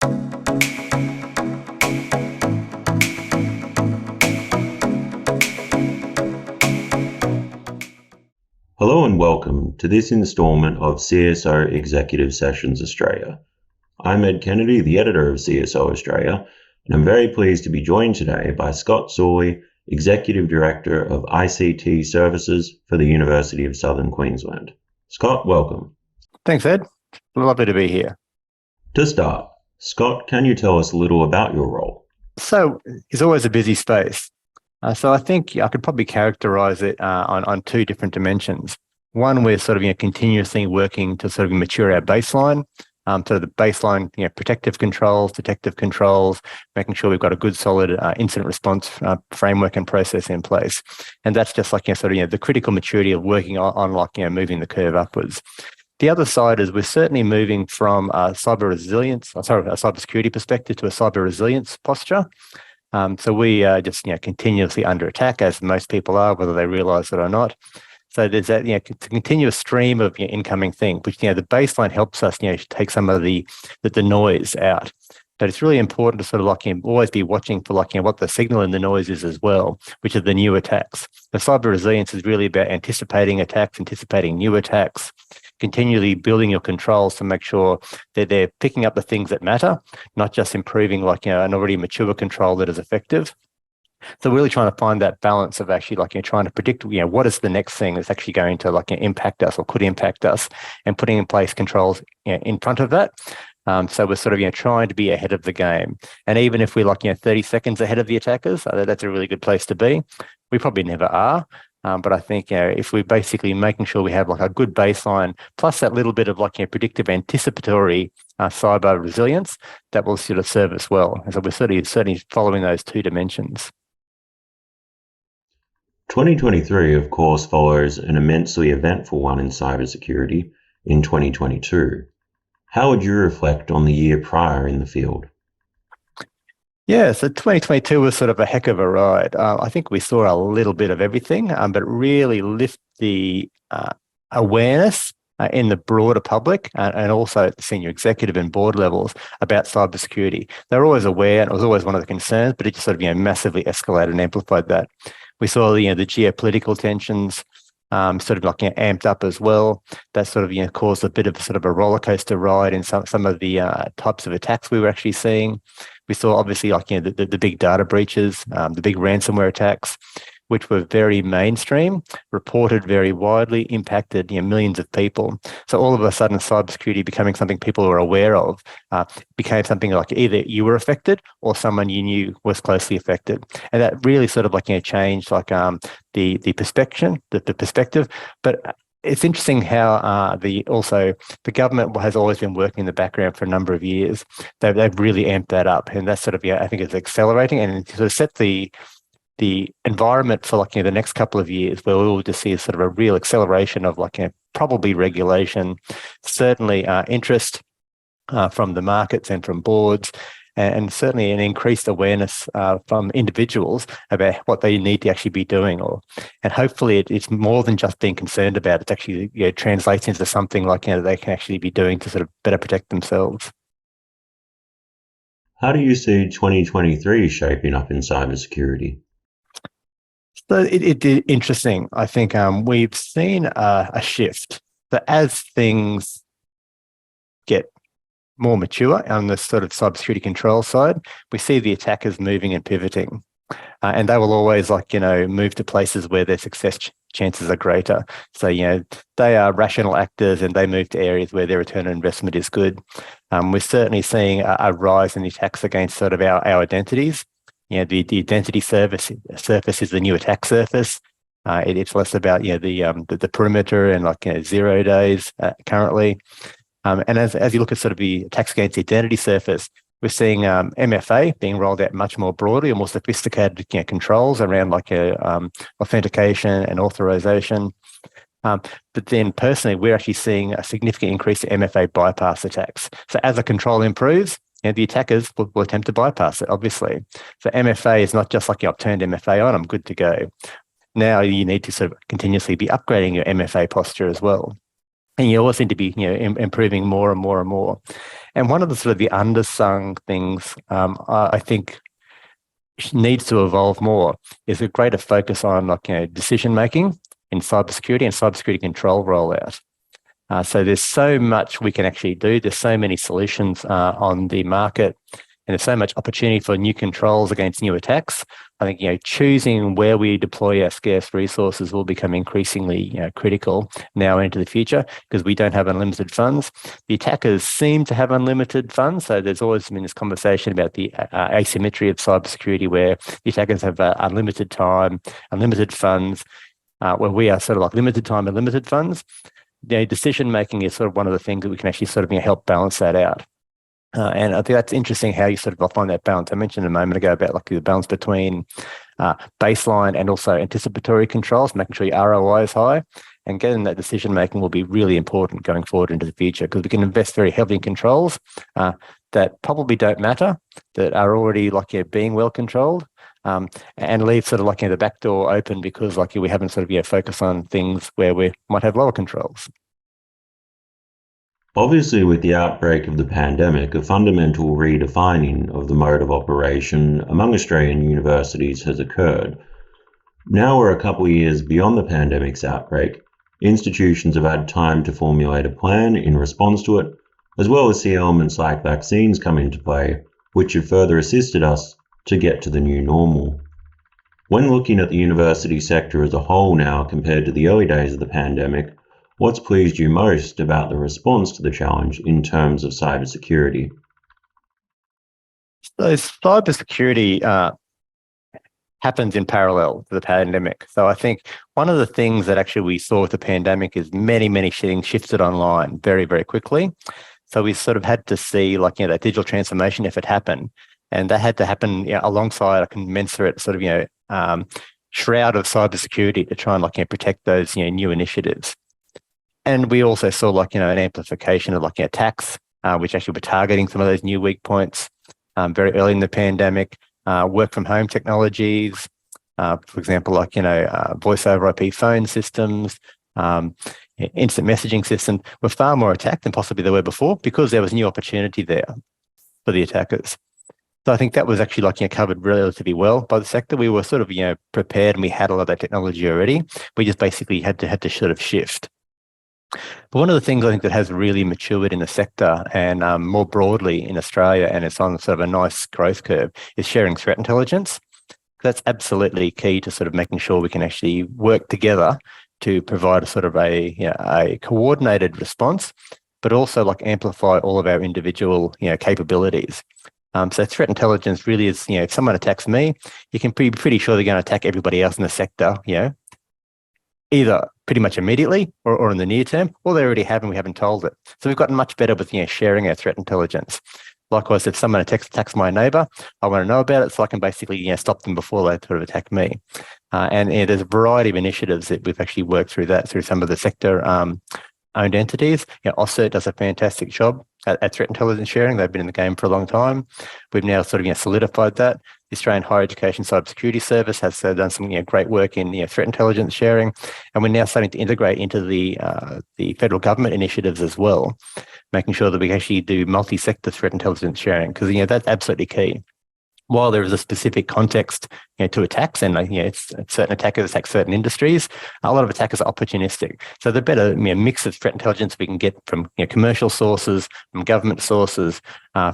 Hello and welcome to this instalment of CSO Executive Sessions Australia. I'm Ed Kennedy, the editor of CSO Australia, and I'm very pleased to be joined today by Scott Sawley, Executive Director of ICT Services for the University of Southern Queensland. Scott, welcome. Thanks, Ed. Lovely to be here. To start, Scott, can you tell us a little about your role? So it's always a busy space. So I think I could probably characterize it on two different dimensions. One, we're sort of continuously working to sort of mature our baseline. So the baseline, protective controls, detective controls, making sure we've got a good, solid incident response framework and process in place. And that's just like the critical maturity of working on moving the curve upwards. The other side is we're certainly moving from a cybersecurity perspective to a cyber resilience posture. So we are just continuously under attack, as most people are, whether they realize it or not. So there's that continuous stream of incoming things, which the baseline helps us take some of the noise out. But it's really important to sort of always be watching for what the signal in the noise is as well, which are the new attacks. The cyber resilience is really about anticipating attacks, anticipating new attacks, continually building your controls to make sure that they're picking up the things that matter, not just improving an already mature control that is effective. So really trying to find that balance of actually trying to predict what is the next thing that's actually going to impact us or could impact us, and putting in place controls in front of that. So we're sort of trying to be ahead of the game, and even if we're 30 seconds ahead of the attackers, that's a really good place to be. We probably never are. But I think if we're basically making sure we have a good baseline, plus that little bit of predictive anticipatory cyber resilience, that will sort of serve us well. And so we're certainly following those two dimensions. 2023, of course, follows an immensely eventful one in cybersecurity in 2022. How would you reflect on the year prior in the field? Yeah, so 2022 was sort of a heck of a ride. I think we saw a little bit of everything, but really lift the awareness in the broader public and also at the senior executive and board levels about cybersecurity. They're always aware, and it was always one of the concerns, but it just sort of massively escalated and amplified that. We saw the geopolitical tensions sort of amped up as well. That sort of caused a bit of sort of a roller coaster ride in some of the types of attacks we were actually seeing. We saw obviously the big data breaches, the big ransomware attacks, which were very mainstream, reported very widely, impacted millions of people. So all of a sudden, cybersecurity becoming something people were aware of became something either you were affected or someone you knew was closely affected, and that really sort of changed the perspective. But it's interesting how the government has always been working in the background for a number of years. They've really amped that up, and that's sort of I think it's accelerating and sort of set the environment for the next couple of years, where we will just see sort of a real acceleration of probably regulation, certainly interest from the markets and from boards, and certainly an increased awareness from individuals about what they need to actually be doing, and hopefully it's more than just being concerned about it. It actually translates into something they can actually be doing to sort of better protect themselves. How do you see 2023 shaping up in cybersecurity? So it's interesting. I think we've seen a shift. So as things get more mature on the sort of cybersecurity control side, we see the attackers moving and pivoting. And they will always move to places where their success chances are greater. So, they are rational actors and they move to areas where their return on investment is good. We're certainly seeing a rise in the attacks against sort of our identities. The identity surface is the new attack surface. It's less about the perimeter and 0 days currently. And as you look at sort of the attacks against the identity surface, we're seeing MFA being rolled out much more broadly, or more sophisticated controls around authentication and authorization. But then personally, we're actually seeing a significant increase in MFA bypass attacks. So as the control improves, the attackers will attempt to bypass it, obviously. So MFA is not just I've turned MFA on, I'm good to go. Now you need to sort of continuously be upgrading your MFA posture as well. And you always need to be improving more and more and more. And one of the sort of the undersung things I think needs to evolve more is a greater focus on decision making in cybersecurity and cybersecurity control rollout. So there's so much we can actually do. There's so many solutions on the market, and there's so much opportunity for new controls against new attacks. I think choosing where we deploy our scarce resources will become increasingly critical now into the future, because we don't have unlimited funds. The attackers seem to have unlimited funds, so there's always been this conversation about the asymmetry of cybersecurity, where the attackers have unlimited time, unlimited funds, where we are sort of like limited time and limited funds. Decision making is sort of one of the things that we can actually sort of help balance that out. And I think that's interesting how you sort of find that balance. I mentioned a moment ago about the balance between baseline and also anticipatory controls, making sure your ROI is high, and getting that decision making will be really important going forward into the future, because we can invest very heavily in controls that probably don't matter, that are already being well controlled, and leave sort of the back door open because we haven't sort of focused on things where we might have lower controls. Obviously, with the outbreak of the pandemic, a fundamental redefining of the mode of operation among Australian universities has occurred. Now we're a couple of years beyond the pandemic's outbreak. Institutions have had time to formulate a plan in response to it, as well as see elements like vaccines come into play, which have further assisted us to get to the new normal. When looking at the university sector as a whole now compared to the early days of the pandemic, what's pleased you most about the response to the challenge in terms of cybersecurity? So cybersecurity happens in parallel to the pandemic. So I think one of the things that actually we saw with the pandemic is many things shifted online very, very quickly. So we sort of had to see that digital transformation effort happen. And that had to happen alongside a commensurate sort of, shroud of cybersecurity to try and protect those new initiatives. And we also saw an amplification of attacks, which actually were targeting some of those new weak points very early in the pandemic. Work from home technologies, for example, voice over IP phone systems, instant messaging systems were far more attacked than possibly they were before, because there was new opportunity there for the attackers. So I think that was actually covered relatively well by the sector. We were sort of prepared, and we had a lot of that technology already. We just basically had to sort of shift. But one of the things I think that has really matured in the sector and more broadly in Australia, and it's on sort of a nice growth curve, is sharing threat intelligence. That's absolutely key to sort of making sure we can actually work together to provide a sort of a coordinated response, but also amplify all of our individual capabilities. So threat intelligence really is, if someone attacks me, you can be pretty sure they're going to attack everybody else in the sector, either pretty much immediately or in the near term, or they already have and we haven't told it. So we've gotten much better with sharing our threat intelligence. Likewise, if someone attacks my neighbour, I want to know about it so I can basically stop them before they sort of attack me. And there's a variety of initiatives that we've actually worked through some of the sector owned entities. AUSCERT does a fantastic job at threat intelligence sharing. They've been in the game for a long time. We've now sort of solidified that. The Australian Higher Education Cybersecurity Service has done some great work in threat intelligence sharing, and we're now starting to integrate into the federal government initiatives as well, making sure that we actually do multi-sector threat intelligence sharing, because that's absolutely key. While there is a specific context to attacks, and certain attackers attack certain industries, a lot of attackers are opportunistic. So the better mix of threat intelligence we can get from commercial sources, from government sources,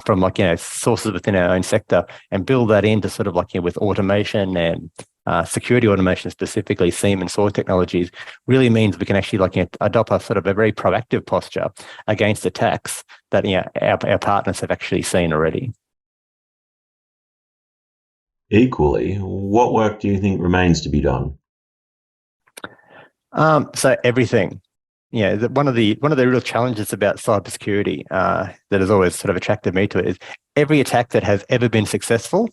from sources within our own sector, and build that into sort of with automation and security automation, specifically SIEM and SOAR technologies, really means we can actually adopt a sort of a very proactive posture against attacks that our partners have actually seen already. Equally, what work do you think remains to be done? So everything. One of the real challenges about cybersecurity that has always sort of attracted me to it is every attack that has ever been successful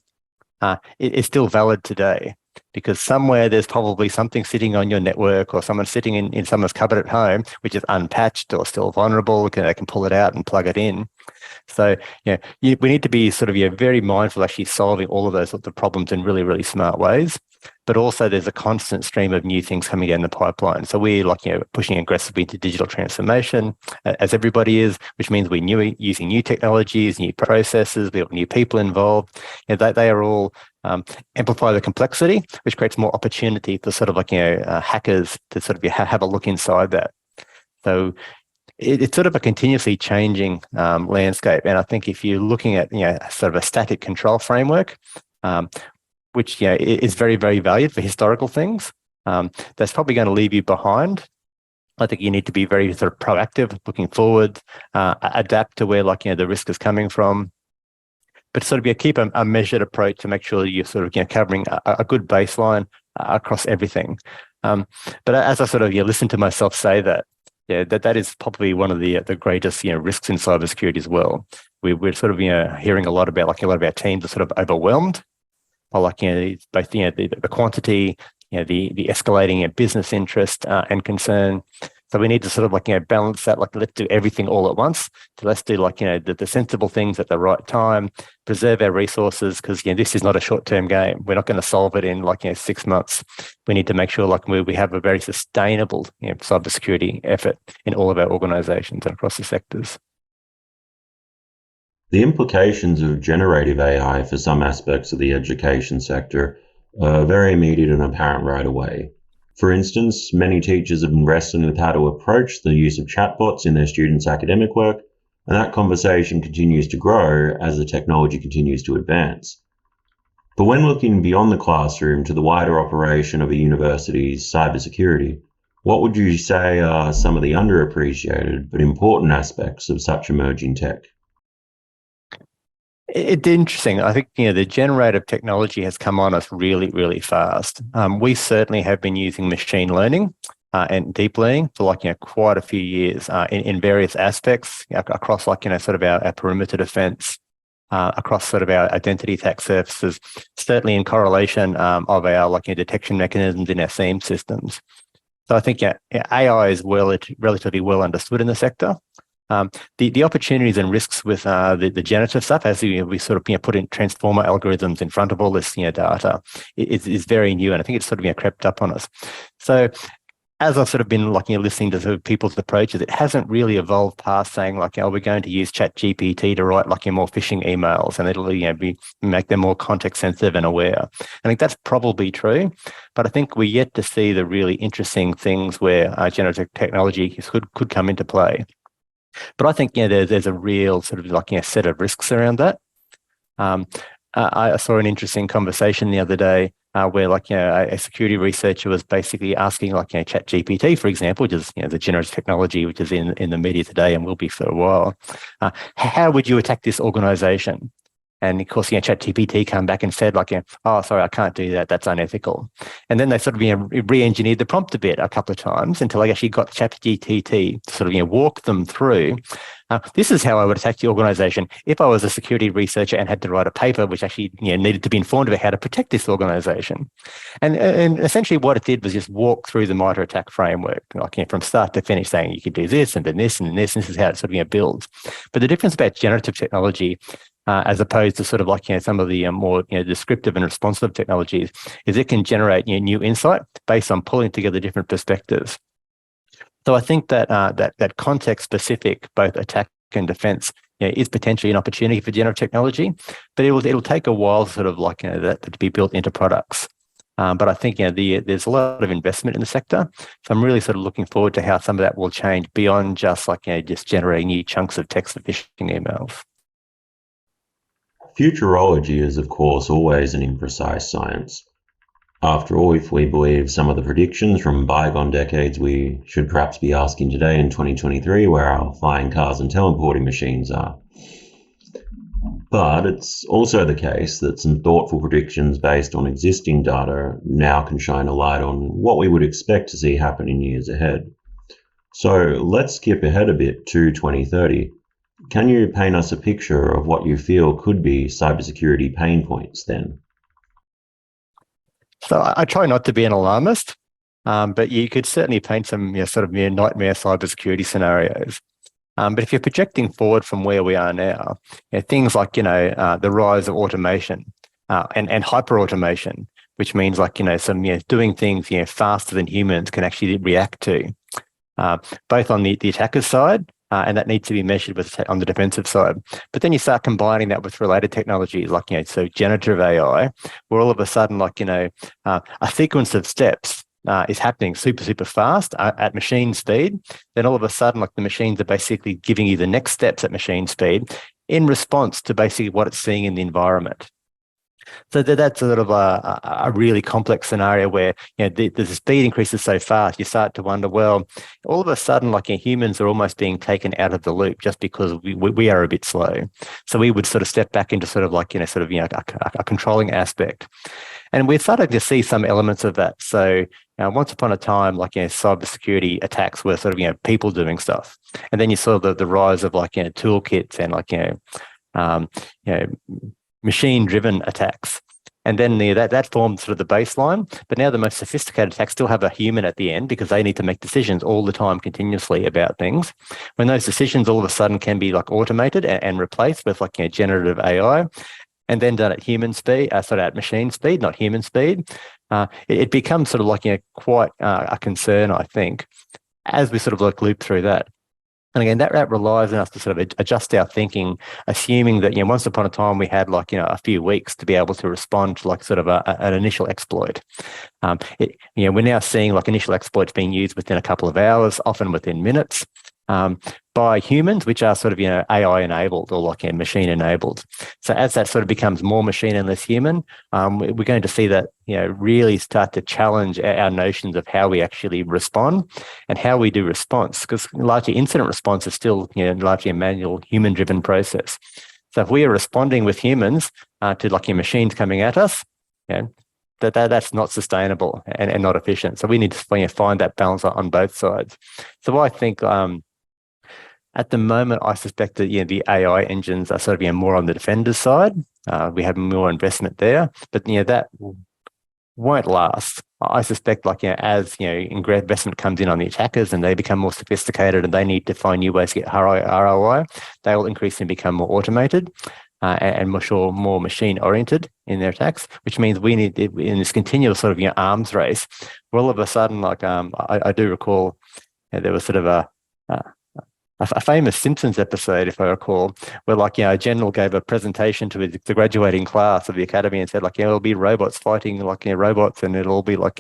is still valid today, because somewhere there's probably something sitting on your network or someone sitting in someone's cupboard at home which is unpatched or still vulnerable. They can pull it out and plug it in. So we need to be sort of very mindful, actually solving all of those sorts of problems in really, really smart ways. but also there's a constant stream of new things coming down the pipeline. So we're pushing aggressively into digital transformation, as everybody is, which means we're using new technologies, new processes, we have new people involved. They are all amplify the complexity, which creates more opportunity for sort of hackers to sort of have a look inside that. So it's sort of a continuously changing landscape. And I think if you're looking at sort of a static control framework, which is very, very valued for historical things, that's probably going to leave you behind. I think you need to be very sort of proactive, looking forward, adapt to where the risk is coming from, but sort of keep a measured approach to make sure that you're sort of covering a good baseline across everything. But as I sort of listen to myself say that, that is probably one of the greatest risks in cybersecurity as well. We're sort of hearing a lot about a lot of our teams are sort of overwhelmed by both the quantity, the escalating business interest and concern. So we need to sort of balance that. Let's do everything all at once. So let's do the sensible things at the right time, preserve our resources, because this is not a short-term game. We're not going to solve it in 6 months. We need to make sure we have a very sustainable cybersecurity effort in all of our organisations and across the sectors. The implications of generative AI for some aspects of the education sector are very immediate and apparent right away. For instance, many teachers have been wrestling with how to approach the use of chatbots in their students' academic work, and that conversation continues to grow as the technology continues to advance. But when looking beyond the classroom to the wider operation of a university's cybersecurity, what would you say are some of the underappreciated but important aspects of such emerging tech? It's interesting. I think the generative technology has come on us really, really fast. We certainly have been using machine learning and deep learning for quite a few years in various aspects across sort of our perimeter defense, across sort of our identity attack surfaces, certainly in correlation of our detection mechanisms in our SIEM systems. So I think AI is relatively well understood in the sector. The opportunities and risks with the generative stuff, as we sort of put in transformer algorithms in front of all this data, is very new, and I think it's sort of crept up on us. So as I've sort of been listening to sort of people's approaches, it hasn't really evolved past saying we're going to use ChatGPT to write more phishing emails, and it'll make them more context sensitive and aware. I think that's probably true, but I think we're yet to see the really interesting things where generative technology could come into play. But I think there's a real sort of set of risks around that. I saw an interesting conversation the other day where a security researcher was basically asking ChatGPT, for example, which is the generative technology which is in the media today and will be for a while. How would you attack this organization? And of course, ChatGPT came back and said oh, sorry, I can't do that. That's unethical. And then they sort of re-engineered the prompt a bit a couple of times until they actually got ChatGPT to sort of walk them through. This is how I would attack the organization if I was a security researcher and had to write a paper which actually needed to be informed about how to protect this organization. And essentially what it did was just walk through the MITRE ATT&CK framework, from start to finish, saying you could do this and then this and this, and this is how it sort of builds. But the difference about generative technology as opposed to sort of some of the more descriptive and responsive technologies is it can generate new insight based on pulling together different perspectives. So I think that that context-specific, both attack and defense, is potentially an opportunity for generative technology, but it'll take a while, sort of that to be built into products. But I think there's a lot of investment in the sector, so I'm really sort of looking forward to how some of that will change beyond just just generating new chunks of text for phishing emails. Futurology is, of course, always an imprecise science. After all, if we believe some of the predictions from bygone decades, we should perhaps be asking today in 2023 where our flying cars and teleporting machines are. But it's also the case that some thoughtful predictions based on existing data now can shine a light on what we would expect to see happen in years ahead. So let's skip ahead a bit to 2030. Can you paint us a picture of what you feel could be cybersecurity pain points then? So I try not to be an alarmist, but you could certainly paint some sort of nightmare cybersecurity scenarios. But if you're projecting forward from where we are now, things like the rise of automation and hyper-automation which means like, some, doing things, faster than humans can actually react to, both on the attacker's side, and that needs to be measured with on the defensive side. But then you start combining that with related technologies like, so generative AI, where all of a sudden, like, a sequence of steps is happening super fast at machine speed. Then all of a sudden, like, the machines are basically giving you the next steps at machine speed in response to basically what it's seeing in the environment. So that's sort of a really complex scenario where, the speed increases so fast, you start to wonder, well, all of a sudden, like, humans are almost being taken out of the loop just because we are a bit slow. So we would sort of step back into sort of like, a controlling aspect. And we're starting to see some elements of that. So once upon a time, like, cybersecurity attacks were sort of, people doing stuff. And then you saw the rise of like, toolkits and like, machine-driven attacks. And then that formed sort of the baseline. But now the most sophisticated attacks still have a human at the end because they need to make decisions all the time continuously about things. When those decisions all of a sudden can be like automated and replaced with like, generative AI, and then done at human speed, at machine speed, not human speed, it becomes sort of like, quite a concern, I think, as we sort of like loop through that. And again, that relies on us to sort of adjust our thinking, assuming that, once upon a time we had like, a few weeks to be able to respond to like sort of an initial exploit. We're now seeing like initial exploits being used within a couple of hours, often within minutes, by humans, which are sort of, AI enabled or like machine enabled. So as that sort of becomes more machine and less human, we're going to see that, really start to challenge our notions of how we actually respond and how we do response, because largely incident response is still, largely a manual human driven process. So if we are responding with humans to like machines coming at us, that's not sustainable and not efficient. So we need to find that balance on both sides. So I think, at the moment, I suspect that the AI engines are sort of more on the defender's side. We have more investment there, but that won't last. I suspect, like, as investment comes in on the attackers and they become more sophisticated and they need to find new ways to get ROI, they will increasingly become more automated and more machine oriented in their attacks. Which means we need, in this continual sort of arms race, where all of a sudden, like, I do recall there was sort of a famous Simpsons episode, if I recall, where like, a general gave a presentation to the graduating class of the academy and said like, it'll be robots fighting like, robots, and it'll all be like,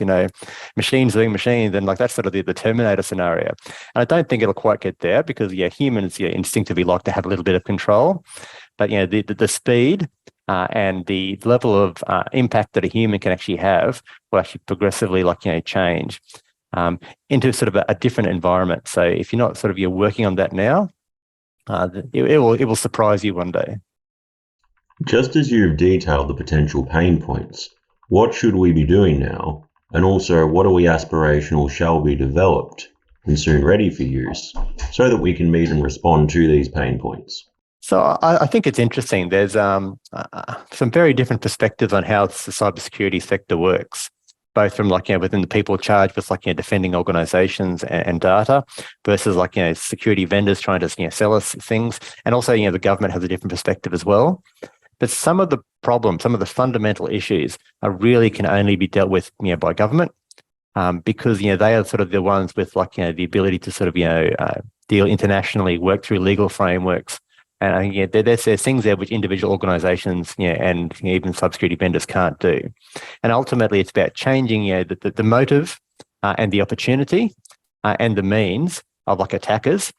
machines doing machines. And like, that's sort of the Terminator scenario. And I don't think it'll quite get there because humans instinctively like to have a little bit of control, but the speed and the level of impact that a human can actually have will actually progressively like, change into sort of a different environment. So if you're not sort of working on that now, it will surprise you one day. Just as you've detailed the potential pain points, what should we be doing now? And also, what are we aspirational shall be developed and soon ready for use so that we can meet and respond to these pain points? So I think it's interesting. There's some very different perspectives on how the cybersecurity sector works, both from like, within the people charged with like, defending organizations and data versus like, security vendors trying to, sell us things. And also, the government has a different perspective as well. But some of the problems, some of the fundamental issues really can only be dealt with, by government because, they are sort of the ones with like, the ability to sort of, deal internationally, work through legal frameworks. And there's things there which individual organizations, and even cybersecurity vendors can't do. And ultimately, it's about changing, the motive and the opportunity and the means of like attackers,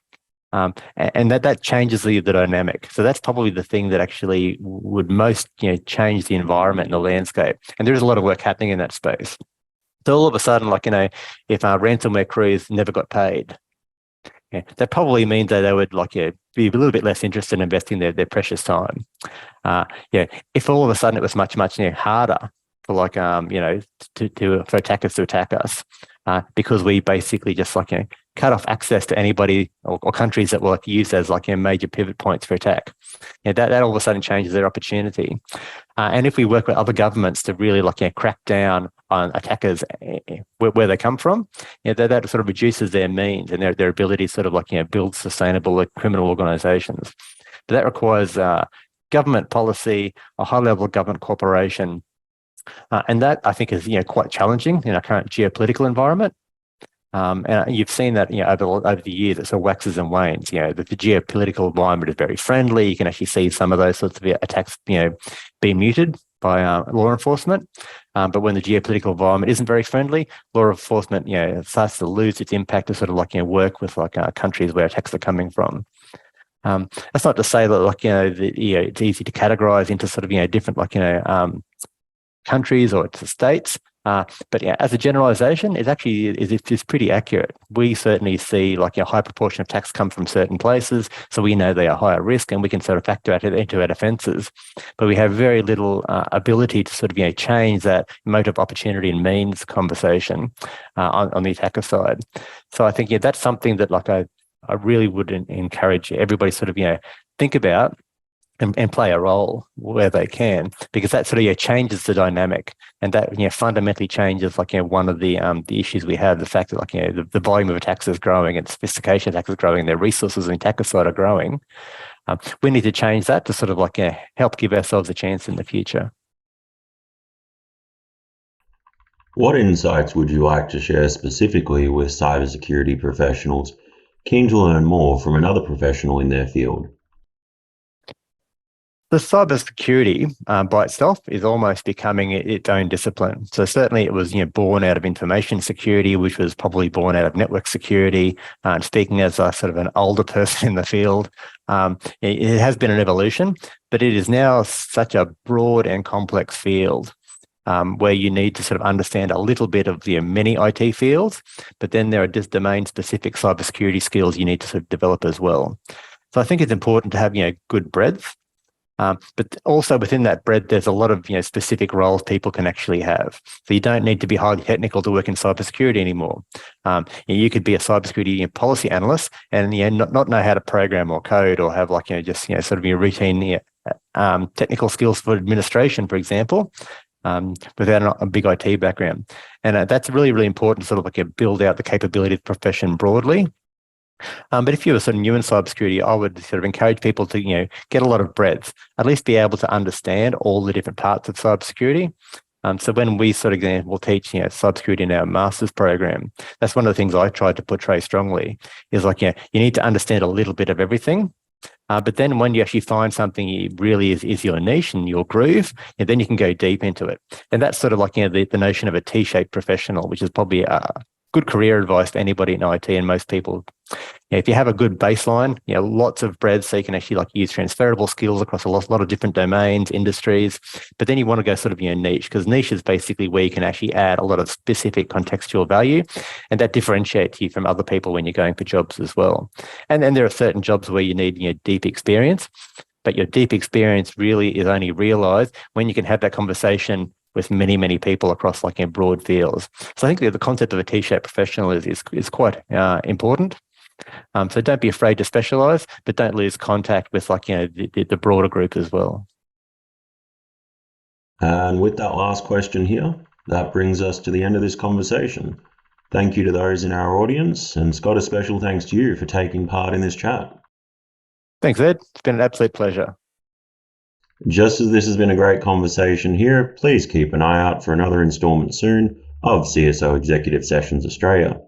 and that changes the dynamic. So that's probably the thing that actually would most, change the environment and the landscape. And there is a lot of work happening in that space. So all of a sudden, like, if our ransomware crews never got paid, that probably means that they would like be a little bit less interested in investing their precious time. If all of a sudden it was much harder for like for attackers to attack us because we basically just like cut off access to anybody or countries that will like use as like major pivot points for attack. That all of a sudden changes their opportunity. And if we work with other governments to really like crack down on attackers where they come from, that sort of reduces their means and their ability to sort of like build sustainable like, criminal organizations. But that requires government policy, a high level of government cooperation, And that I think is quite challenging in our current geopolitical environment. And you've seen that over the years it sort of waxes and wanes. The geopolitical environment is very friendly. You can actually see some of those sorts of attacks being muted by law enforcement. But when the geopolitical environment isn't very friendly, law enforcement starts to lose its impact to sort of work with countries where attacks are coming from. That's not to say that it's easy to categorize into sort of different countries or to states. But as a generalization, it actually is pretty accurate. We certainly see a high proportion of attacks come from certain places, so we know they are higher risk, and we can sort of factor it into our defences. But we have very little ability to sort of change that motive, opportunity, and means conversation on the attacker side. So I think that's something that I really would encourage everybody sort of think about. And play a role where they can, because that sort of changes the dynamic, and that fundamentally changes one of the issues we have, the fact that the volume of attacks is growing and sophistication of attacks is growing, and their resources on the attacker side are growing. We need to change that to sort of help give ourselves a chance in the future. What insights would you like to share specifically with cybersecurity professionals keen to learn more from another professional in their field? The cybersecurity by itself is almost becoming its own discipline. So certainly it was born out of information security, which was probably born out of network security. Speaking as a sort of an older person in the field, it has been an evolution, but it is now such a broad and complex field where you need to sort of understand a little bit of the many IT fields, but then there are just domain-specific cybersecurity skills you need to sort of develop as well. So I think it's important to have good breadth. But also within that breadth, there's a lot of specific roles people can actually have. So you don't need to be highly technical to work in cybersecurity anymore. You could be a cybersecurity policy analyst and not know how to program or code, or have just sort of your routine technical skills for administration, for example, without a big IT background. And that's really, really important to sort of build out the capability of the profession broadly. But if you're sort of new in cybersecurity, I would sort of encourage people to, get a lot of breadth, at least be able to understand all the different parts of cybersecurity. So when we sort of will teach, cybersecurity in our master's program, that's one of the things I try to portray strongly is you need to understand a little bit of everything. But then when you actually find something really is your niche and your groove, then you can go deep into it. And that's sort of the notion of a T-shaped professional, which is probably good career advice for anybody in IT and most people. If you have a good baseline, lots of breadth, so you can actually use transferable skills across a lot of different domains, industries, but then you want to go sort of niche, because niche is basically where you can actually add a lot of specific contextual value, and that differentiates you from other people when you're going for jobs as well. And then there are certain jobs where you need deep experience, but your deep experience really is only realized when you can have that conversation with many, many people across broad fields. So I think the concept of a T-shaped professional is quite important. So don't be afraid to specialize, but don't lose contact with the broader group as well. And with that last question here, that brings us to the end of this conversation. Thank you to those in our audience, and Scott, a special thanks to you for taking part in this chat. Thanks, Ed. It's been an absolute pleasure. Just as this has been a great conversation here, please keep an eye out for another installment soon of CSO Executive Sessions Australia.